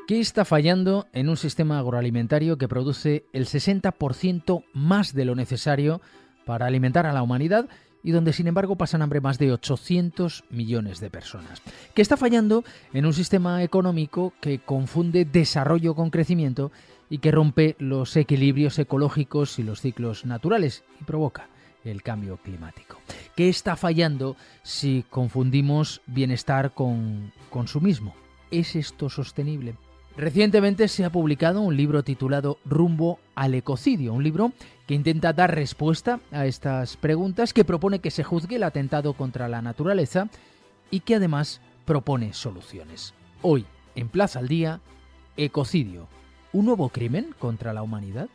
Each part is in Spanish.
¿Qué está fallando en un sistema agroalimentario que produce el 60% más de lo necesario para alimentar a la humanidad y donde, sin embargo, pasan hambre más de 800 millones de personas? ¿Qué está fallando en un sistema económico que confunde desarrollo con crecimiento y que rompe los equilibrios ecológicos y los ciclos naturales y provoca el cambio climático? ¿Qué está fallando si confundimos bienestar con consumismo? ¿Es esto sostenible? Recientemente se ha publicado un libro titulado Rumbo al ecocidio, un libro que intenta dar respuesta a estas preguntas, que propone que se juzgue el atentado contra la naturaleza y que además propone soluciones. Hoy, en Plaza al Día, ecocidio, ¿un nuevo crimen contra la humanidad?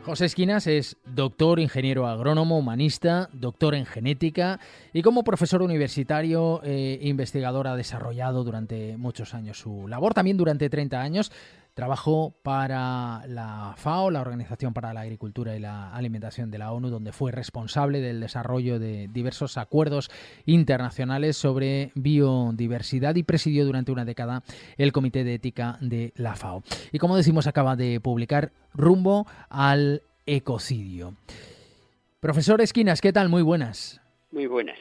José Esquinas es doctor, ingeniero agrónomo, humanista, doctor en genética y como profesor universitario e investigador ha desarrollado durante muchos años su labor. También durante 30 años trabajó para la FAO, la Organización para la Agricultura y la Alimentación de la ONU, donde fue responsable del desarrollo de diversos acuerdos internacionales sobre biodiversidad y presidió durante una década el Comité de Ética de la FAO. Y como decimos, acaba de publicar Rumbo al ecocidio. Profesor Esquinas, ¿qué tal? Muy buenas. Muy buenas.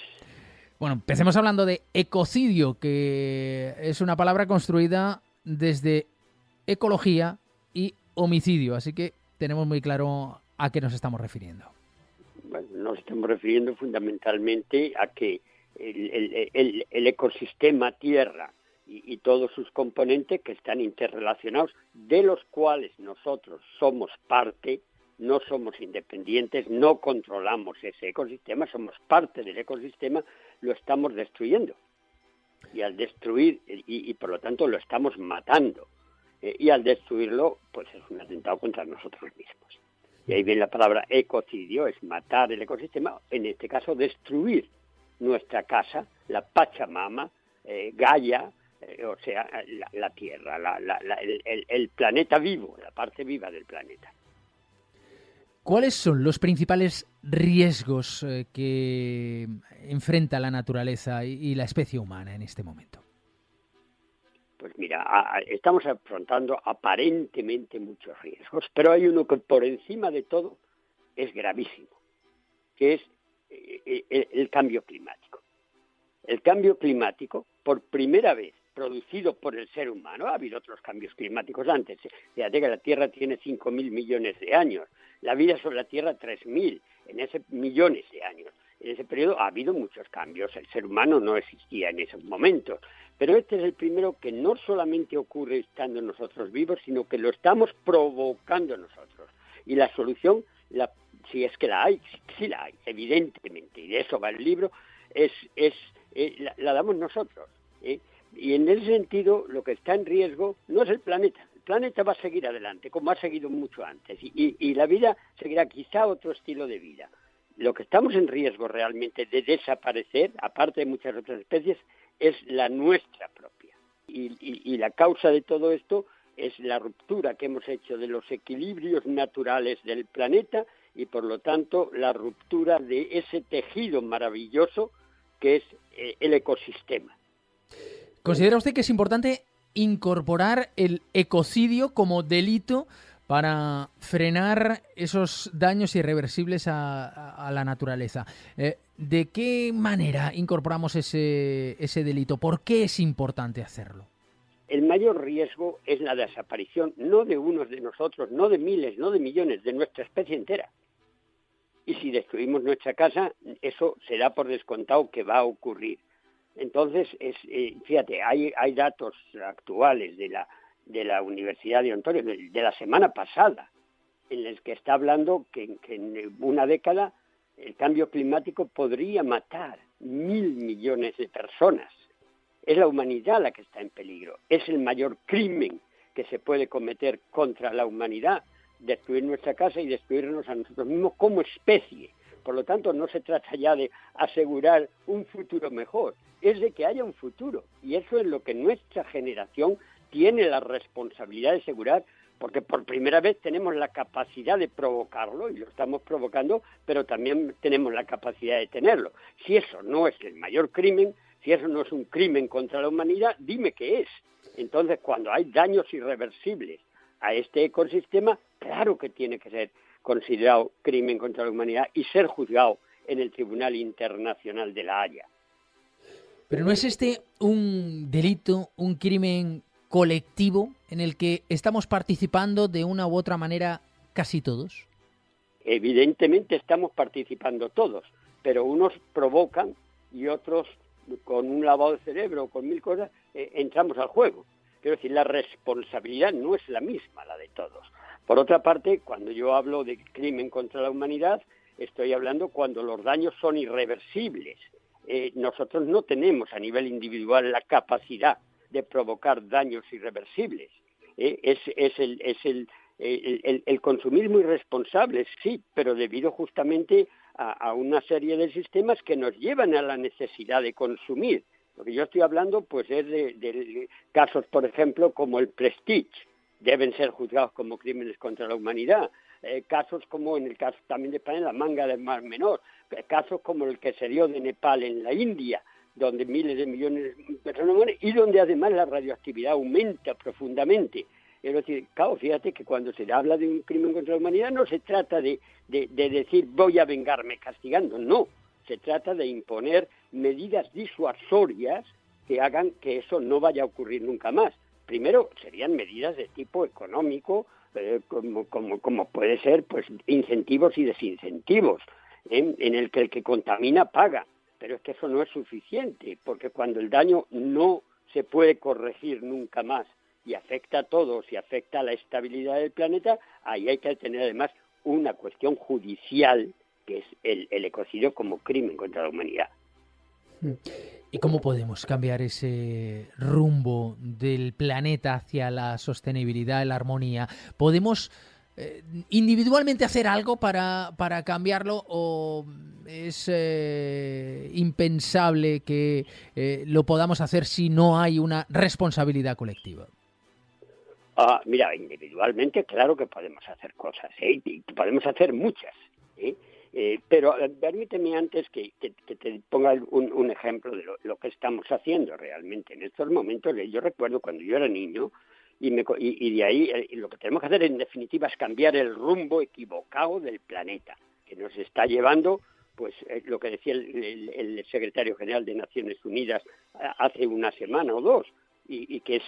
Bueno, empecemos hablando de ecocidio, que es una palabra construida desde ecología y homicidio, así que tenemos muy claro a qué nos estamos refiriendo. Bueno, nos estamos refiriendo fundamentalmente a que el ecosistema Tierra y todos sus componentes que están interrelacionados, de los cuales nosotros somos parte, no somos independientes, no controlamos ese ecosistema, somos parte del ecosistema, lo estamos destruyendo. Y al destruir, y por lo tanto lo estamos matando, y al destruirlo, pues es un atentado contra nosotros mismos. Y ahí viene la palabra ecocidio, es matar el ecosistema, en este caso destruir nuestra casa, la Pachamama, Gaia, o sea, la Tierra, el planeta vivo, la parte viva del planeta. ¿Cuáles son los principales riesgos que enfrenta la naturaleza y la especie humana en este momento? Pues mira, estamos afrontando aparentemente muchos riesgos, pero hay uno que por encima de todo es gravísimo, que es el cambio climático. El cambio climático, por primera vez, producido por el ser humano. Ha habido otros cambios climáticos antes. Fíjate que la Tierra tiene 5.000 millones de años. La vida sobre la Tierra 3.000, en ese millones de años. En ese periodo ha habido muchos cambios. El ser humano no existía en esos momentos. Pero este es el primero que no solamente ocurre estando nosotros vivos, sino que lo estamos provocando nosotros. Y la solución, si es que la hay, sí la hay, evidentemente, y de eso va el libro, la damos nosotros, ¿eh? Y en ese sentido, lo que está en riesgo no es el planeta. El planeta va a seguir adelante, como ha seguido mucho antes, y la vida seguirá quizá otro estilo de vida. Lo que estamos en riesgo realmente de desaparecer, aparte de muchas otras especies, es la nuestra propia. Y la causa de todo esto es la ruptura que hemos hecho de los equilibrios naturales del planeta y, por lo tanto, la ruptura de ese tejido maravilloso que es el ecosistema. ¿Considera usted que es importante incorporar el ecocidio como delito para frenar esos daños irreversibles a la naturaleza? ¿De qué manera incorporamos ese delito? ¿Por qué es importante hacerlo? El mayor riesgo es la desaparición, no de unos de nosotros, no de miles, no de millones, de nuestra especie entera. Y si destruimos nuestra casa, eso será por descontado que va a ocurrir. Entonces, fíjate, hay datos actuales de la Universidad de Ontario, de la semana pasada, en los que está hablando que en una década el cambio climático podría matar 1.000 millones de personas. Es la humanidad la que está en peligro. Es el mayor crimen que se puede cometer contra la humanidad, destruir nuestra casa y destruirnos a nosotros mismos como especie. Por lo tanto, no se trata ya de asegurar un futuro mejor, es de que haya un futuro. Y eso es lo que nuestra generación tiene la responsabilidad de asegurar porque por primera vez tenemos la capacidad de provocarlo, y lo estamos provocando, pero también tenemos la capacidad de tenerlo. Si eso no es el mayor crimen, si eso no es un crimen contra la humanidad, dime qué es. Entonces, cuando hay daños irreversibles a este ecosistema, claro que tiene que ser considerado crimen contra la humanidad y ser juzgado en el Tribunal Internacional de La Haya. Pero ¿no es este un delito, un crimen colectivo en el que estamos participando de una u otra manera casi todos? Evidentemente estamos participando todos, pero unos provocan y otros, con un lavado de cerebro, con mil cosas, entramos al juego. Quiero decir, la responsabilidad no es la misma, la de todos. Por otra parte, cuando yo hablo de crimen contra la humanidad, estoy hablando cuando los daños son irreversibles. Nosotros no tenemos a nivel individual la capacidad de provocar daños irreversibles. Es el consumismo irresponsable, sí, pero debido justamente a una serie de sistemas que nos llevan a la necesidad de consumir. Lo que yo estoy hablando pues es de casos, por ejemplo, como el Prestige, deben ser juzgados como crímenes contra la humanidad. Casos como en el caso también de España, la Manga del Mar Menor, casos como el que se dio de Nepal en la India, donde miles de millones de personas mueren y donde además la radioactividad aumenta profundamente. Es decir, claro, fíjate que cuando se habla de un crimen contra la humanidad no se trata de decir voy a vengarme castigando, no. Se trata de imponer medidas disuasorias que hagan que eso no vaya a ocurrir nunca más. Primero, serían medidas de tipo económico, como puede ser pues incentivos y desincentivos, en el que contamina paga. Pero es que eso no es suficiente, porque cuando el daño no se puede corregir nunca más y afecta a todos y afecta a la estabilidad del planeta, ahí hay que tener además una cuestión judicial, que es el ecocidio como crimen contra la humanidad. ¿Y cómo podemos cambiar ese rumbo del planeta hacia la sostenibilidad, la armonía? ¿Podemos individualmente hacer algo para cambiarlo o es impensable que lo podamos hacer si no hay una responsabilidad colectiva? Mira, individualmente claro que podemos hacer cosas, y podemos hacer muchas, pero permíteme antes que te ponga un ejemplo de lo que estamos haciendo realmente en estos momentos. Yo recuerdo cuando yo era niño y de ahí lo que tenemos que hacer en definitiva es cambiar el rumbo equivocado del planeta, que nos está llevando, pues lo que decía el secretario general de Naciones Unidas hace una semana o dos, y que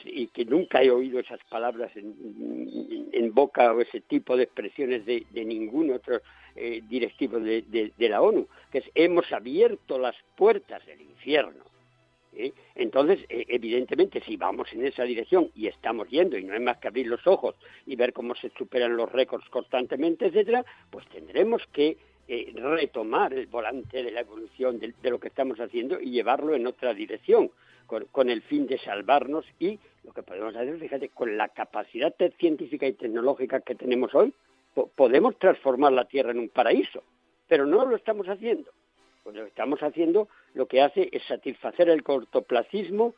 nunca he oído esas palabras en boca o ese tipo de expresiones de ningún otro directivo de la ONU, que es hemos abierto las puertas del infierno. Entonces, evidentemente, si vamos en esa dirección y estamos yendo, y no hay más que abrir los ojos y ver cómo se superan los récords constantemente, etcétera, pues tendremos que retomar el volante de la evolución de lo que estamos haciendo y llevarlo en otra dirección, con el fin de salvarnos. Y lo que podemos hacer, fíjate, con la capacidad científica y tecnológica que tenemos hoy, podemos transformar la Tierra en un paraíso, pero no lo estamos haciendo. Pues lo que estamos haciendo lo que hace es satisfacer el cortoplacismo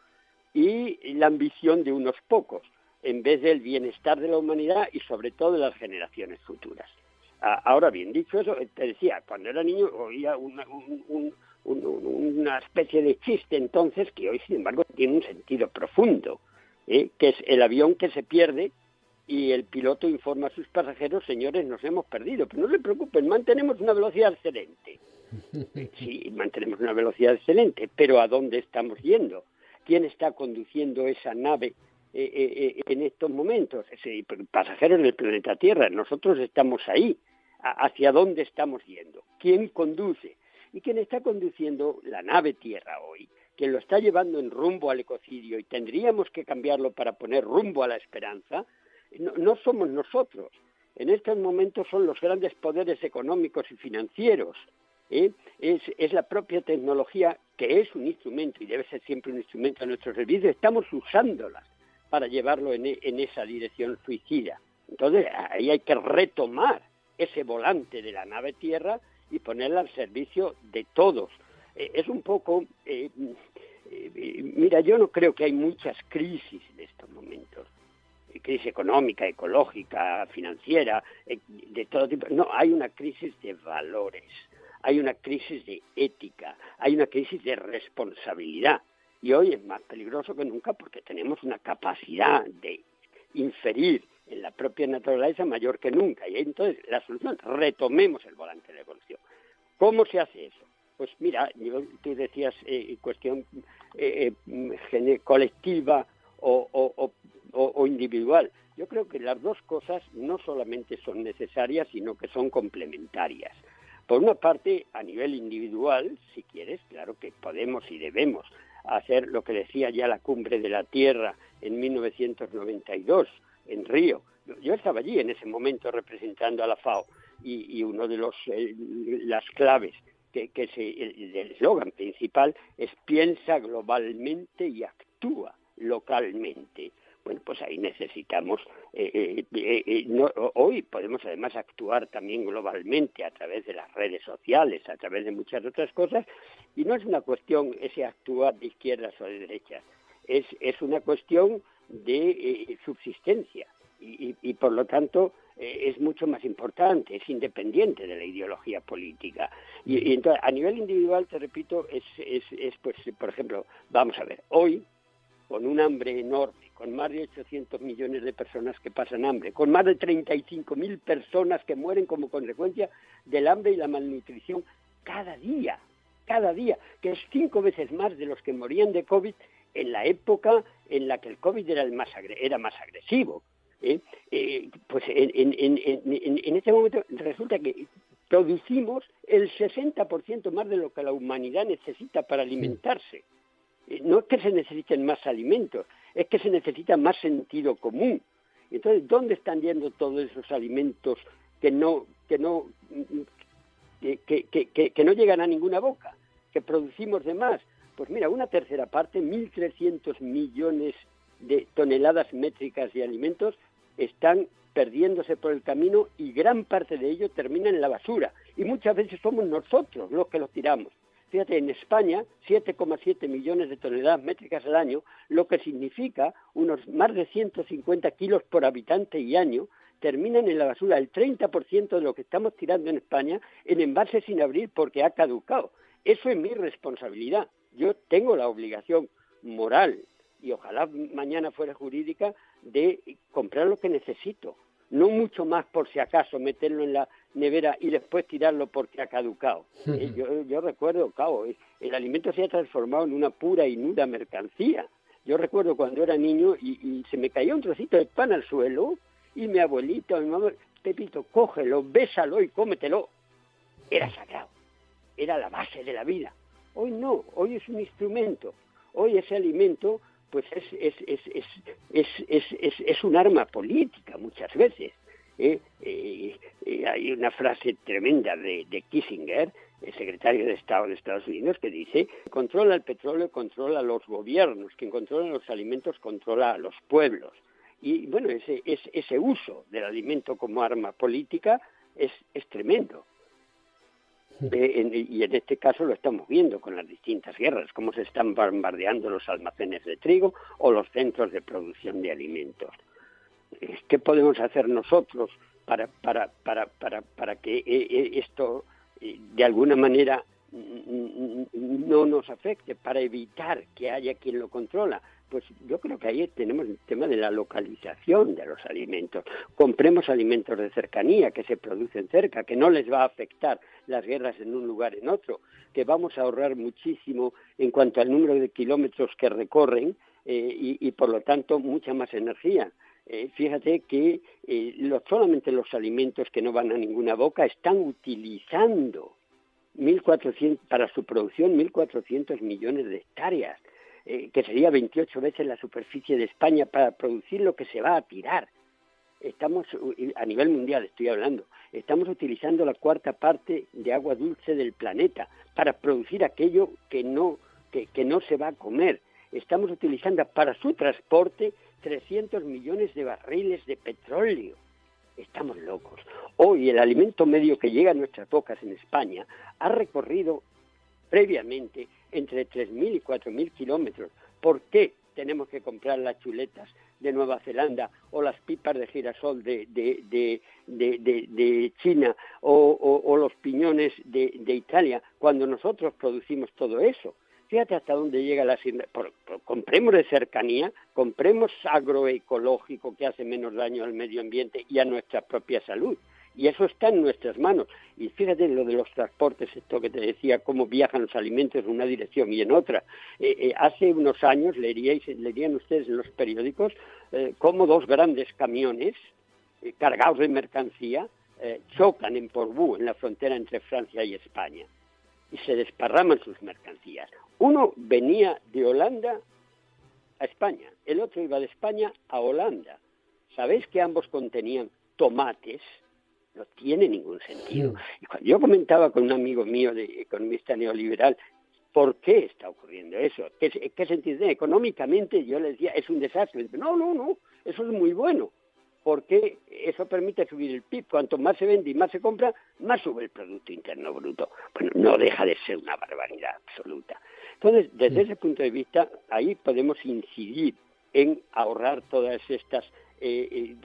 y la ambición de unos pocos, en vez del bienestar de la humanidad y sobre todo de las generaciones futuras. Ahora bien, dicho eso, te decía, cuando era niño oía una especie de chiste entonces que hoy, sin embargo, tiene un sentido profundo, que es el avión que se pierde y el piloto informa a sus pasajeros, señores, nos hemos perdido, pero no se preocupen, mantenemos una velocidad excelente. Sí, mantenemos una velocidad excelente, pero ¿a dónde estamos yendo? ¿Quién está conduciendo esa nave en estos momentos? Pasajeros del planeta Tierra, nosotros estamos ahí. ¿Hacia dónde estamos yendo? ¿Quién conduce? Y quien está conduciendo la nave Tierra hoy, quien lo está llevando en rumbo al ecocidio y tendríamos que cambiarlo para poner rumbo a la esperanza, no somos nosotros. En estos momentos son los grandes poderes económicos y financieros. Es la propia tecnología, que es un instrumento y debe ser siempre un instrumento a nuestro servicio. Estamos usándolas para llevarlo en esa dirección suicida. Entonces ahí hay que retomar ese volante de la nave Tierra y ponerla al servicio de todos. Es un poco... mira, yo no creo que hay muchas crisis en estos momentos. crisis económica, ecológica, financiera, de todo tipo. No, hay una crisis de valores, hay una crisis de ética, hay una crisis de responsabilidad. Y hoy es más peligroso que nunca porque tenemos una capacidad de inferir en la propia naturaleza mayor que nunca. Y entonces la solución, retomemos el volante de la evolución. ¿Cómo se hace eso? Pues mira, tú decías cuestión colectiva o individual. Yo creo que las dos cosas no solamente son necesarias, sino que son complementarias. Por una parte, a nivel individual, si quieres, claro que podemos y debemos hacer lo que decía ya la Cumbre de la Tierra en 1992 en Río. Yo estaba allí en ese momento representando a la FAO y uno de las claves el eslogan principal es piensa globalmente y actúa localmente. Bueno, pues ahí necesitamos, hoy podemos además actuar también globalmente a través de las redes sociales, a través de muchas otras cosas, y no es una cuestión ese actuar de izquierdas o de derechas, es una cuestión de subsistencia y por lo tanto es mucho más importante, es independiente de la ideología política. Y entonces, a nivel individual, te repito, es pues, por ejemplo, vamos a ver, hoy, con un hambre enorme, con más de 800 millones de personas que pasan hambre, con más de 35.000 personas que mueren como consecuencia del hambre y la malnutrición cada día, que es 5 veces más de los que morían de COVID en la época en la que el COVID era más agresivo. Pues en este momento resulta que producimos el 60% más de lo que la humanidad necesita para alimentarse. No es que se necesiten más alimentos, es que se necesita más sentido común. Entonces, ¿dónde están yendo todos esos alimentos que no llegan a ninguna boca, que producimos de más? Pues mira, una tercera parte, 1.300 millones de toneladas métricas de alimentos están perdiéndose por el camino y gran parte de ello termina en la basura. Y muchas veces somos nosotros los que los tiramos. Fíjate, en España, 7,7 millones de toneladas métricas al año, lo que significa unos más de 150 kilos por habitante y año, terminan en la basura. El 30% de lo que estamos tirando en España en envases sin abrir porque ha caducado. Eso es mi responsabilidad. Yo tengo la obligación moral, y ojalá mañana fuera jurídica, de comprar lo que necesito. No mucho más por si acaso meterlo en la nevera y después tirarlo porque ha caducado. Yo recuerdo, el alimento se ha transformado en una pura y nuda mercancía. Yo recuerdo cuando era niño y se me caía un trocito de pan al suelo y mi abuelita, mi mamá, Pepito, cógelo, bésalo y cómetelo. Era sagrado, era la base de la vida. Hoy no, hoy es un instrumento. Hoy ese alimento pues es un arma política muchas veces. Hay una frase tremenda de Kissinger, el secretario de Estado de Estados Unidos, que dice: controla el petróleo, controla los gobiernos, quien controla los alimentos controla a los pueblos. Y bueno, ese uso del alimento como arma política es tremendo. Y en este caso lo estamos viendo con las distintas guerras, cómo se están bombardeando los almacenes de trigo o los centros de producción de alimentos. ¿Qué podemos hacer nosotros para que esto de alguna manera no nos afecte, para evitar que haya quien lo controla? Pues yo creo que ahí tenemos el tema de la localización de los alimentos. Compremos alimentos de cercanía que se producen cerca, que no les va a afectar las guerras en un lugar en otro, que vamos a ahorrar muchísimo en cuanto al número de kilómetros que recorren y por lo tanto mucha más energía. Fíjate que solamente los alimentos que no van a ninguna boca están utilizando 1.400 para su producción 1.400 millones de hectáreas. Que sería 28 veces la superficie de España para producir lo que se va a tirar. Estamos, a nivel mundial estoy hablando, estamos utilizando la 1/4 parte de agua dulce del planeta para producir aquello que no se va a comer. Estamos utilizando para su transporte 300 millones de barriles de petróleo. Estamos locos. Hoy el alimento medio que llega a nuestras bocas en España ha recorrido previamente entre 3.000 y 4.000 kilómetros. ¿Por qué? tenemos que comprar las chuletas de Nueva Zelanda o las pipas de girasol de China o los piñones de Italia, cuando nosotros producimos todo eso. Fíjate hasta dónde llega compremos de cercanía, compremos agroecológico que hace menos daño al medio ambiente y a nuestra propia salud. Y eso está en nuestras manos. Y fíjate lo de los transportes, esto que te decía, cómo viajan los alimentos en una dirección y en otra. Hace unos años leerían ustedes en los periódicos cómo dos grandes camiones cargados de mercancía chocan en Portbou, en la frontera entre Francia y España. Y se desparraman sus mercancías. Uno venía de Holanda a España, el otro iba de España a Holanda. ¿Sabéis que ambos contenían tomates? No tiene ningún sentido. Y cuando yo comentaba con un amigo mío de economista neoliberal, ¿por qué está ocurriendo eso? ¿Qué sentido tiene? Económicamente, yo le decía, es un desastre. No, eso es muy bueno, porque eso permite subir el PIB. Cuanto más se vende y más se compra, más sube el Producto Interno Bruto. Bueno, no deja de ser una barbaridad absoluta. Entonces, desde ese punto de vista, ahí podemos incidir en ahorrar todas estas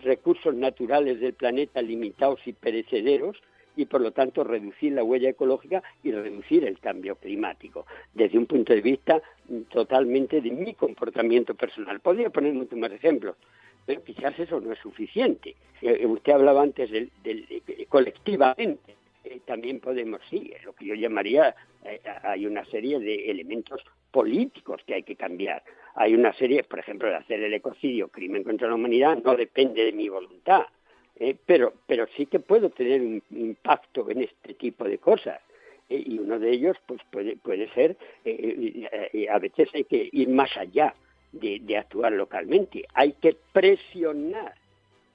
recursos naturales del planeta limitados y perecederos, y por lo tanto reducir la huella ecológica y reducir el cambio climático, desde un punto de vista totalmente de mi comportamiento personal. Podría poner muchos más ejemplos, pero quizás eso no es suficiente. Usted hablaba antes del colectivamente. También podemos, sí, es lo que yo llamaría, hay una serie de elementos políticos que hay que cambiar. Hay una serie, por ejemplo, de hacer el ecocidio, crimen contra la humanidad, no depende de mi voluntad, pero sí que puedo tener un impacto en este tipo de cosas. Y uno de ellos pues puede ser, a veces hay que ir más allá de actuar localmente. Hay que presionar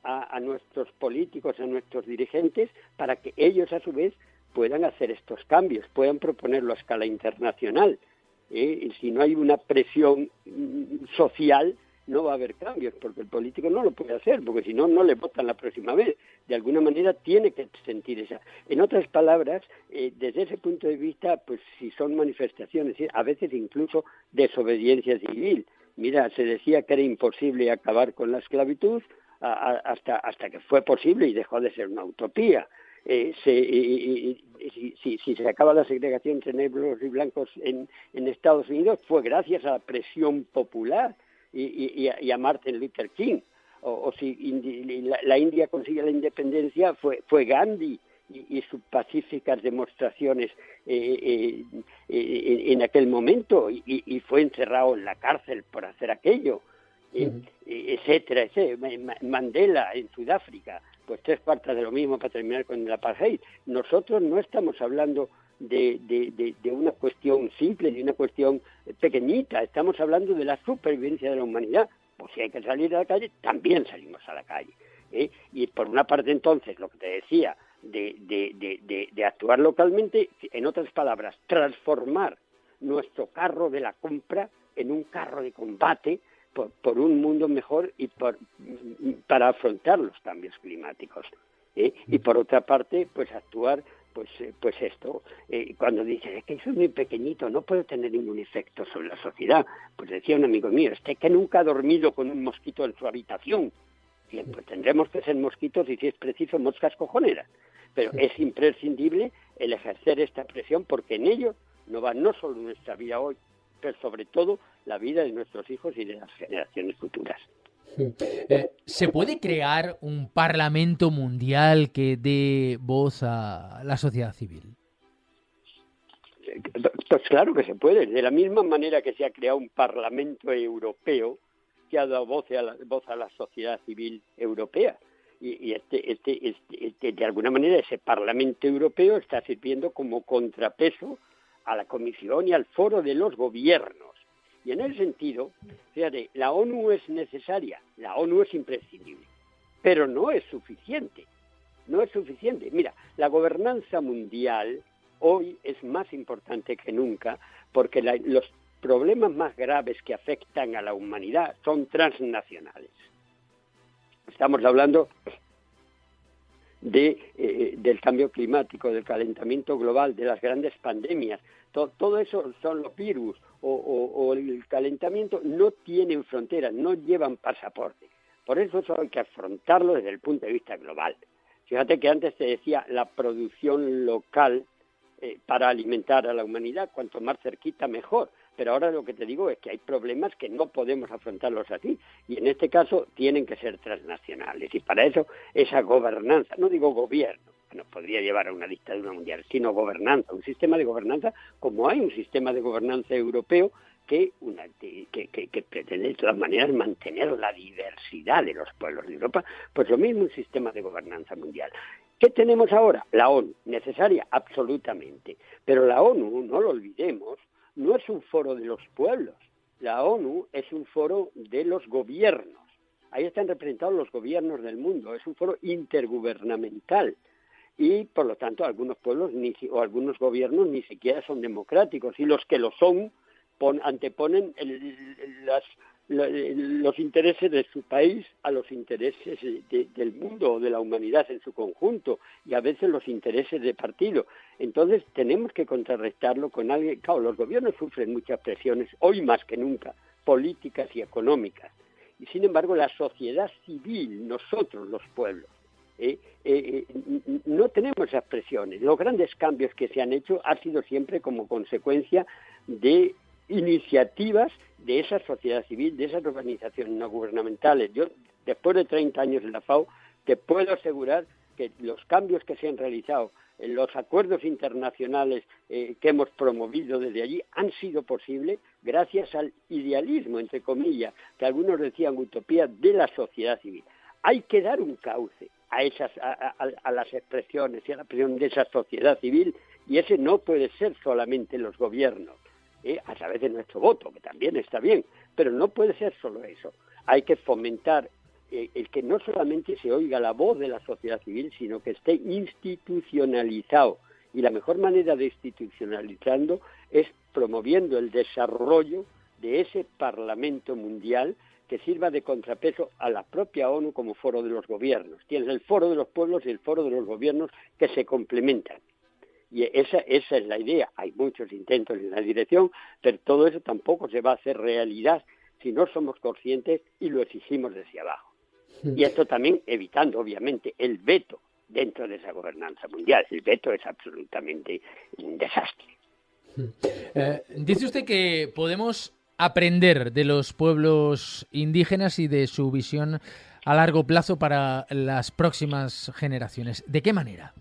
a nuestros políticos, a nuestros dirigentes, para que ellos a su vez puedan hacer estos cambios, puedan proponerlo a escala internacional. Si no hay una presión social, no va a haber cambios, porque el político no lo puede hacer, porque si no, no le votan la próxima vez. De alguna manera tiene que sentir esa. En otras palabras, desde ese punto de vista, pues si son manifestaciones, a veces incluso desobediencia civil. Mira, se decía que era imposible acabar con la esclavitud, hasta que fue posible y dejó de ser una utopía. Si se acaba la segregación entre negros y blancos en Estados Unidos, fue gracias a la presión popular y a Martin Luther King. O si la India consigue la independencia, fue Gandhi y sus pacíficas demostraciones en aquel momento, y fue encerrado en la cárcel por hacer aquello. Etcétera, Mandela en Sudáfrica, pues 3/4 de lo mismo para terminar con el apartheid. Nosotros no estamos hablando de una cuestión simple, de una cuestión pequeñita, estamos hablando de la supervivencia de la humanidad. Pues si hay que salir a la calle, también salimos a la calle. Y por una parte entonces, lo que te decía, de actuar localmente, en otras palabras, transformar nuestro carro de la compra en un carro de combate por un mundo mejor y para afrontar los cambios climáticos. Y por otra parte, pues actuar, pues esto, cuando dicen, es que eso es muy pequeñito, no puede tener ningún efecto sobre la sociedad. Pues decía un amigo mío, que nunca ha dormido con un mosquito en su habitación. Bien, pues tendremos que ser mosquitos y, si es preciso, moscas cojoneras. Pero es imprescindible el ejercer esta presión, porque en ello no va no solo nuestra vida hoy, pero sobre todo la vida de nuestros hijos y de las generaciones futuras. ¿Se puede crear un parlamento mundial que dé voz a la sociedad civil? Pues claro que se puede. De la misma manera que se ha creado un parlamento europeo que ha dado voz a la sociedad civil europea. Y de alguna manera ese Parlamento Europeo está sirviendo como contrapeso a la Comisión y al Foro de los Gobiernos. Y en ese sentido, fíjate, la ONU es necesaria, la ONU es imprescindible, pero no es suficiente. No es suficiente. Mira, la gobernanza mundial hoy es más importante que nunca, porque los problemas más graves que afectan a la humanidad son transnacionales. Estamos hablando del cambio climático, del calentamiento global, de las grandes pandemias. Todo eso son los virus o el calentamiento no tienen fronteras, no llevan pasaporte. Por eso hay que afrontarlo desde el punto de vista global. Fíjate que antes te decía la producción local para alimentar a la humanidad, cuanto más cerquita mejor. Pero ahora lo que te digo es que hay problemas que no podemos afrontarlos así, y en este caso tienen que ser transnacionales. Y para eso esa gobernanza, no digo gobierno, que nos podría llevar a una dictadura mundial, sino gobernanza, un sistema de gobernanza como hay un sistema de gobernanza europeo que pretende de todas maneras mantener la diversidad de los pueblos de Europa, pues lo mismo un sistema de gobernanza mundial. ¿Qué tenemos ahora? La ONU, necesaria absolutamente, pero la ONU, no lo olvidemos, no es un foro de los pueblos, la ONU es un foro de los gobiernos. Ahí están representados los gobiernos del mundo, es un foro intergubernamental y, por lo tanto, algunos pueblos o algunos gobiernos ni siquiera son democráticos y los que lo son anteponen los intereses de su país a los intereses del mundo o de la humanidad en su conjunto y a veces los intereses de partido. Entonces tenemos que contrarrestarlo con alguien. Claro, los gobiernos sufren muchas presiones, hoy más que nunca, políticas y económicas. Y sin embargo la sociedad civil, nosotros los pueblos, no tenemos esas presiones. Los grandes cambios que se han hecho han sido siempre como consecuencia de iniciativas de esa sociedad civil, de esas organizaciones no gubernamentales. Yo, después de 30 años en la FAO, te puedo asegurar que los cambios que se han realizado, los acuerdos internacionales que hemos promovido desde allí, han sido posibles gracias al idealismo, entre comillas, que algunos decían utopía, de la sociedad civil. Hay que dar un cauce a las expresiones y a la presión de esa sociedad civil, y ese no puede ser solamente los gobiernos, a través de nuestro voto, que también está bien, pero no puede ser solo eso. Hay que fomentar el que no solamente se oiga la voz de la sociedad civil, sino que esté institucionalizado. Y la mejor manera de institucionalizarlo es promoviendo el desarrollo de ese Parlamento Mundial que sirva de contrapeso a la propia ONU como foro de los gobiernos. Tienes el foro de los pueblos y el foro de los gobiernos que se complementan. Y esa es la idea. Hay muchos intentos en la dirección, pero todo eso tampoco se va a hacer realidad si no somos conscientes y lo exigimos desde abajo. Y esto también evitando, obviamente, el veto dentro de esa gobernanza mundial. El veto es absolutamente un desastre. Dice usted que podemos aprender de los pueblos indígenas y de su visión a largo plazo para las próximas generaciones. ¿De qué manera?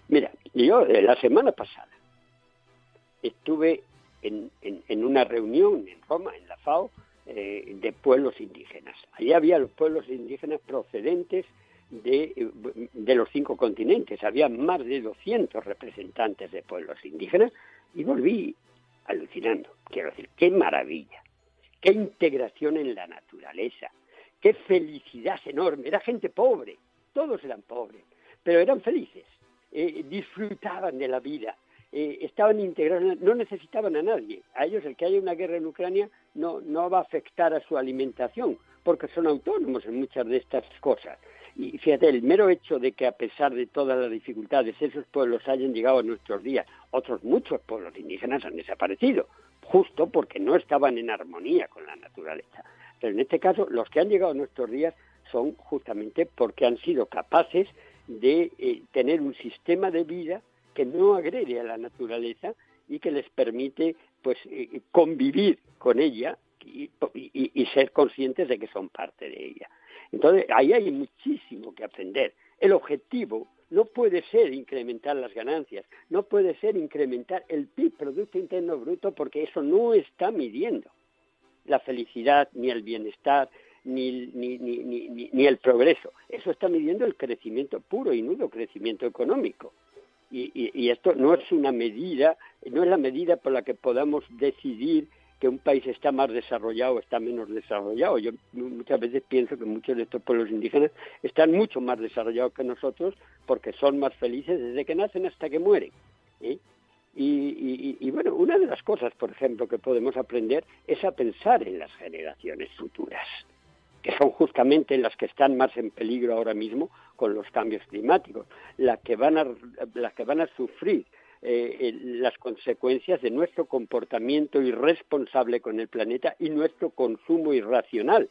Mira, yo la semana pasada estuve en una reunión en Roma, en la FAO, de pueblos indígenas. Allí había los pueblos indígenas procedentes de los 5 continentes. Había más de 200 representantes de pueblos indígenas y volví alucinando. Quiero decir, qué maravilla, qué integración en la naturaleza, qué felicidad enorme. Era gente pobre, todos eran pobres, pero eran felices. Disfrutaban de la vida, estaban integrados, no necesitaban a nadie. A ellos el que haya una guerra en Ucrania no va a afectar a su alimentación, porque son autónomos en muchas de estas cosas. Y fíjate, el mero hecho de que a pesar de todas las dificultades esos pueblos hayan llegado a nuestros días, otros muchos pueblos indígenas han desaparecido, justo porque no estaban en armonía con la naturaleza. Pero en este caso, los que han llegado a nuestros días son justamente porque han sido capaces de tener un sistema de vida que no agrede a la naturaleza y que les permite pues convivir con ella y ser conscientes de que son parte de ella. Entonces, ahí hay muchísimo que aprender. El objetivo no puede ser incrementar las ganancias, no puede ser incrementar el PIB, Producto Interno Bruto, porque eso no está midiendo la felicidad ni el bienestar, ni el progreso. Eso está midiendo el crecimiento puro y nudo crecimiento económico. Y esto no es una medida, no es la medida por la que podamos decidir que un país está más desarrollado o está menos desarrollado. Yo muchas veces pienso que muchos de estos pueblos indígenas están mucho más desarrollados que nosotros porque son más felices desde que nacen hasta que mueren. Y bueno, una de las cosas, por ejemplo, que podemos aprender es a pensar en las generaciones futuras, que son justamente las que están más en peligro ahora mismo con los cambios climáticos, las que van a sufrir las consecuencias de nuestro comportamiento irresponsable con el planeta y nuestro consumo irracional.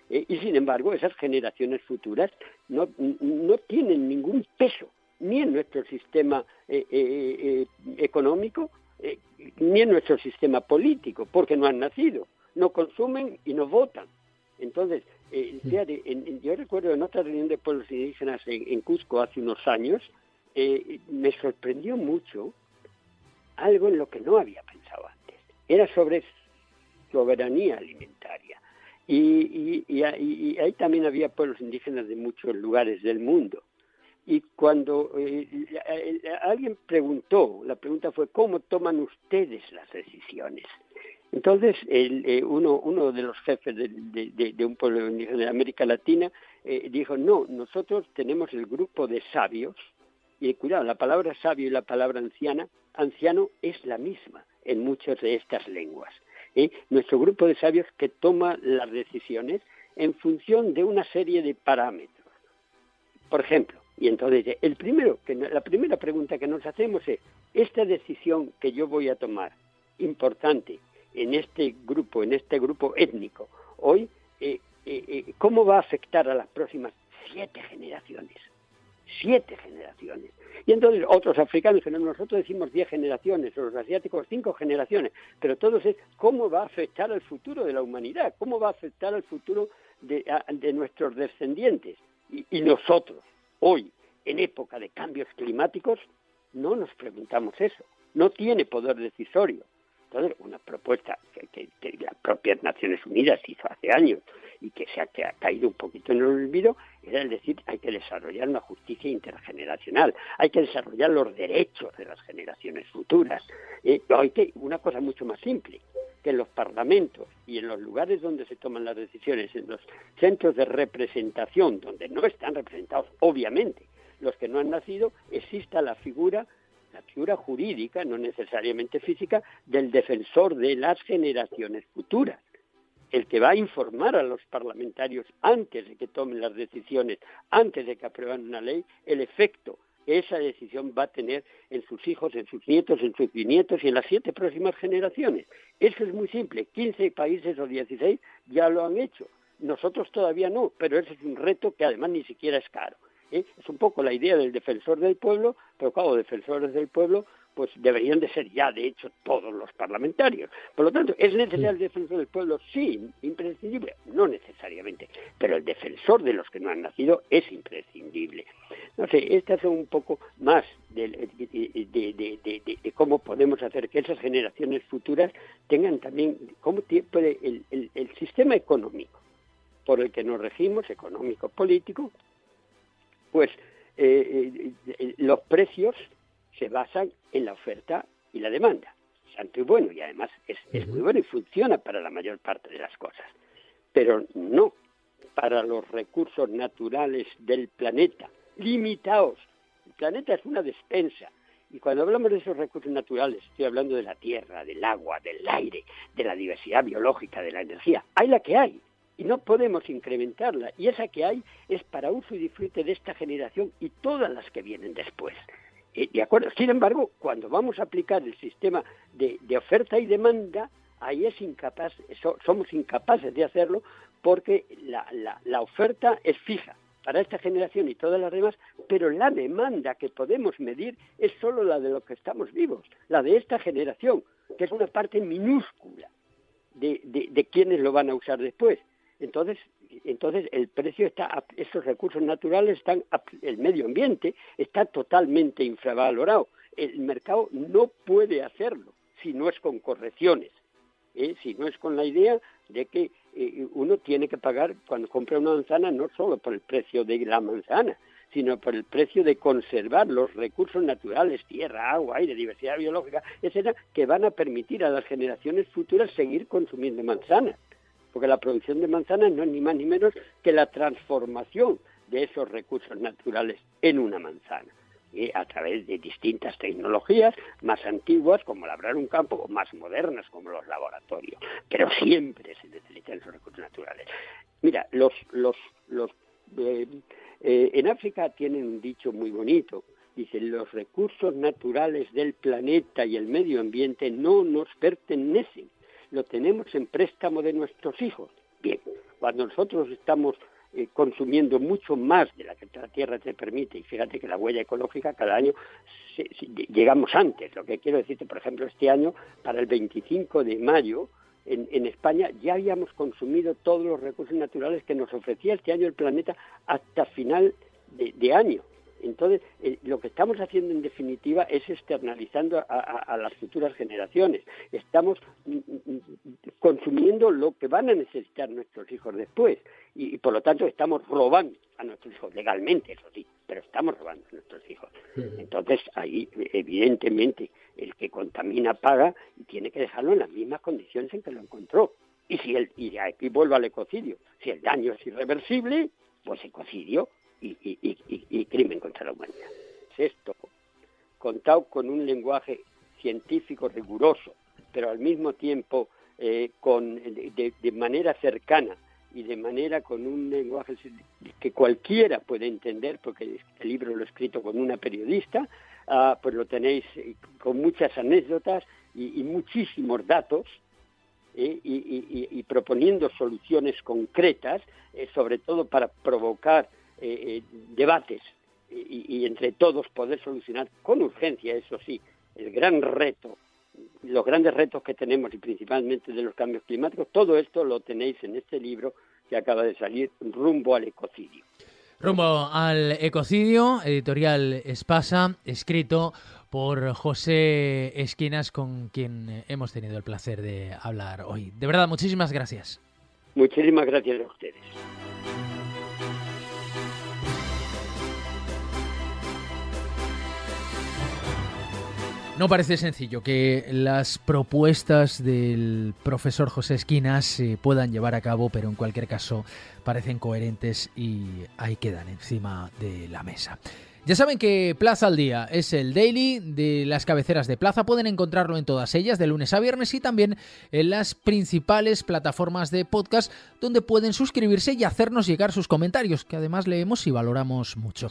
Y sin embargo, esas generaciones futuras no tienen ningún peso, ni en nuestro sistema económico, ni en nuestro sistema político, porque no han nacido, no consumen y no votan. Entonces, fíjate, yo recuerdo en otra reunión de pueblos indígenas en Cusco hace unos años, me sorprendió mucho algo en lo que no había pensado antes. Era sobre soberanía alimentaria. Y ahí también había pueblos indígenas de muchos lugares del mundo. Y cuando alguien preguntó, la pregunta fue, ¿cómo toman ustedes las decisiones? Entonces, uno de los jefes de un pueblo indígena de América Latina dijo, no, nosotros tenemos el grupo de sabios, y cuidado, la palabra sabio y la palabra anciano es la misma en muchas de estas lenguas. Nuestro grupo de sabios que toma las decisiones en función de una serie de parámetros. Por ejemplo, y entonces la primera pregunta que nos hacemos es, esta decisión que yo voy a tomar, importante, en este grupo étnico, hoy, ¿cómo va a afectar a las próximas 7 generaciones? 7 generaciones. Y entonces otros africanos, que nosotros decimos 10 generaciones, o los asiáticos 5 generaciones, pero todos es cómo va a afectar al futuro de la humanidad, cómo va a afectar al futuro de nuestros descendientes. Y nosotros, hoy, en época de cambios climáticos, no nos preguntamos eso. No tiene poder decisorio. Entonces, una propuesta que las propias Naciones Unidas hizo hace años y que se ha caído un poquito en el olvido, era el decir, hay que desarrollar una justicia intergeneracional, hay que desarrollar los derechos de las generaciones futuras. Una cosa mucho más simple, que en los parlamentos y en los lugares donde se toman las decisiones, en los centros de representación, donde no están representados, obviamente, los que no han nacido, exista la figura jurídica, no necesariamente física, del defensor de las generaciones futuras, el que va a informar a los parlamentarios antes de que tomen las decisiones, antes de que aprueben una ley, el efecto que esa decisión va a tener en sus hijos, en sus nietos, en sus bisnietos y en las 7 próximas generaciones. Eso es muy simple, 15 países o 16 ya lo han hecho, nosotros todavía no, pero ese es un reto que además ni siquiera es caro. Es un poco la idea del defensor del pueblo, pero claro, defensores del pueblo pues deberían de ser ya, de hecho, todos los parlamentarios. Por lo tanto, ¿es necesario el defensor del pueblo? Sí, imprescindible, no necesariamente, pero el defensor de los que no han nacido es imprescindible. No sé, estas son un poco más de cómo podemos hacer que esas generaciones futuras tengan también, cómo puede el sistema económico por el que nos regimos, económico, político, pues los precios se basan en la oferta y la demanda. Santo y bueno, y además es muy bueno y funciona para la mayor parte de las cosas. Pero no para los recursos naturales del planeta, limitados. El planeta es una despensa. Y cuando hablamos de esos recursos naturales, estoy hablando de la tierra, del agua, del aire, de la diversidad biológica, de la energía. Hay la que hay. Y no podemos incrementarla. Y esa que hay es para uso y disfrute de esta generación y todas las que vienen después. ¿De acuerdo? Sin embargo, cuando vamos a aplicar el sistema de oferta y demanda, ahí somos incapaces de hacerlo porque la oferta es fija para esta generación y todas las demás, pero la demanda que podemos medir es solo la de los que estamos vivos, la de esta generación, que es una parte minúscula de quienes lo van a usar después. Entonces el precio esos recursos naturales el medio ambiente está totalmente infravalorado. El mercado no puede hacerlo si no es con correcciones, si no es con la idea de que uno tiene que pagar cuando compra una manzana no solo por el precio de la manzana, sino por el precio de conservar los recursos naturales, tierra, agua, aire, diversidad biológica, etcétera, que van a permitir a las generaciones futuras seguir consumiendo manzanas. Porque la producción de manzanas no es ni más ni menos que la transformación de esos recursos naturales en una manzana, a través de distintas tecnologías más antiguas, como labrar un campo, o más modernas, como los laboratorios. Pero siempre se necesitan esos recursos naturales. Mira, en África tienen un dicho muy bonito, dice, los recursos naturales del planeta y el medio ambiente no nos pertenecen, lo tenemos en préstamo de nuestros hijos. Bien, cuando nosotros estamos consumiendo mucho más de la que la Tierra te permite, y fíjate que la huella ecológica cada año llegamos antes, lo que quiero decirte, por ejemplo, este año, para el 25 de mayo, en España ya habíamos consumido todos los recursos naturales que nos ofrecía este año el planeta hasta final de año. Entonces, lo que estamos haciendo en definitiva es externalizando a las futuras generaciones. Estamos consumiendo lo que van a necesitar nuestros hijos después y por lo tanto estamos robando a nuestros hijos, legalmente, eso sí, pero estamos robando a nuestros hijos. Entonces, ahí evidentemente el que contamina paga y tiene que dejarlo en las mismas condiciones en que lo encontró. Y aquí vuelvo al ecocidio. Si el daño es irreversible, pues ecocidio y crimen contra la humanidad. Esto, contado con un lenguaje científico riguroso, pero al mismo tiempo de manera cercana y de manera con un lenguaje que cualquiera puede entender, porque el libro lo he escrito con una periodista, pues lo tenéis con muchas anécdotas y muchísimos datos, y proponiendo soluciones concretas, sobre todo para provocar debates y entre todos poder solucionar con urgencia, eso sí, los grandes retos que tenemos y principalmente de los cambios climáticos. Todo esto lo tenéis en este libro que acaba de salir, Rumbo al ecocidio. Rumbo al ecocidio, editorial Espasa, escrito por José Esquinas, con quien hemos tenido el placer de hablar hoy. De verdad, muchísimas gracias. Muchísimas gracias a ustedes. No parece sencillo que las propuestas del profesor José Esquinas se puedan llevar a cabo, pero en cualquier caso parecen coherentes y ahí quedan encima de la mesa. Ya saben que Plaza al Día es el daily de las cabeceras de Plaza. Pueden encontrarlo en todas ellas, de lunes a viernes, y también en las principales plataformas de podcast, donde pueden suscribirse y hacernos llegar sus comentarios, que además leemos y valoramos mucho.